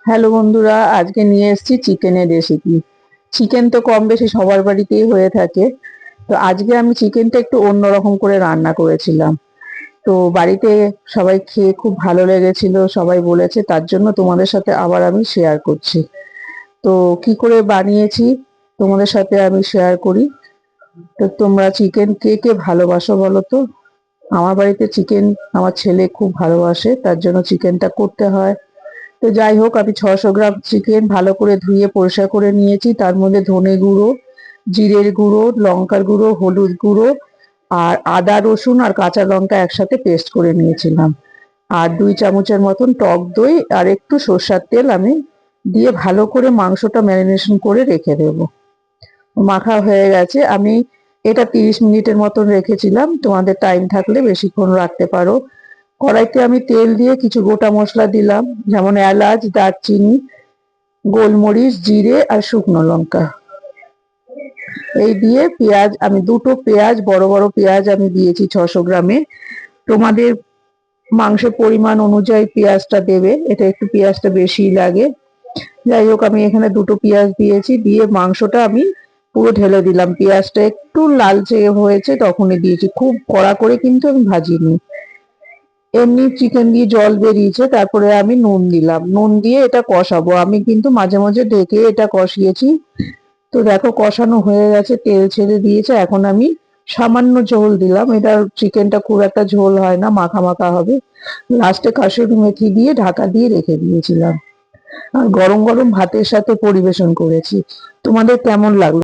Hello বন্ধুরা, আজকে নিয়ে এসেছি চিকেনের রেসিপি। চিকেন তো কম বেশি সবার বাড়িতেই হয়ে থাকে। তো আজকে আমি চিকেনটা একটু অন্যরকম করে রান্না করেছিলাম। তো বাড়িতে সবাই খেয়ে খুব ভালো লেগেছিল, সবাই বলেছে, তার জন্য তোমাদের সাথে আবার আমি শেয়ার করছি। তো কি করে বানিয়েছি তোমাদের সাথে আমি শেয়ার করি। তো তোমরা চিকেন কে কে ভালোবাসো বলো তো? আমার বাড়িতে চিকেন আমার ছেলে খুব ভালোবাসে, তার জন্য চিকেনটা করতে হয়। তো যাই হোক, আমি 600 গ্রাম চিকেন ভালো করে ধুয়ে পরিষ্কার করে নিয়েছি। তার মধ্যে ধনে গুঁড়ো, জিরের গুঁড়ো, লঙ্কার গুঁড়ো, হলুদ গুঁড়ো আর আদা রসুন আর কাঁচা লঙ্কা একসাথে পেস্ট করে নিয়েছিলাম। আর 2 চামচের মতন টক দই আর একটু সর্ষার তেল আমি দিয়ে ভালো করে মাংসটা ম্যারিনেশন করে রেখে দেবো। মাখা হয়ে গেছে। আমি এটা 30 মিনিটের মতন রেখেছিলাম, তোমাদের টাইম থাকলে বেশিক্ষণ রাখতে পারো। কড়াইতে আমি তেল দিয়ে কিছু গোটা মশলা দিলাম, যেমন এলাচ, দারচিনি, গোলমরিচ, জিরে আর শুকনো লঙ্কা। এই দিয়ে পেঁয়াজ, আমি দুটো পেঁয়াজ, বড় বড় পেঁয়াজ আমি দিয়েছি 600 গ্রামে। তোমাদের মাংসের পরিমাণ অনুযায়ী পেঁয়াজটা দেবে, এটা একটু পেঁয়াজটা বেশি লাগে। যাই হোক, আমি এখানে দুটো পেঁয়াজ দিয়েছি, দিয়ে মাংসটা আমি পুরো ঢেলে দিলাম। পেঁয়াজটা একটু লালচে হয়েছে তখনই দিয়েছি, খুব কড়া করে কিন্তু আমি ভাজিনি। এমনি চিকেন দিয়ে জল বেরিয়েছে, তারপরে আমি নুন দিলাম। নুন দিয়ে এটা কষাবো, আমি কিন্তু মাঝে মাঝে ঢেকে এটা কষিয়েছি। তো দেখো কষানো হয়ে গেছে, তেল ছেড়ে দিয়েছে। এখন আমি সামান্য ঝোল দিলাম, এটা চিকেনটা খুব একটা ঝোল হয় না, মাখা মাখা হবে। লাস্টে কাসুরি মেথি দিয়ে ঢাকা দিয়ে রেখে দিয়েছিলাম। আর গরম গরম ভাতের সাথে পরিবেশন করেছি। তোমাদের কেমন লাগলো?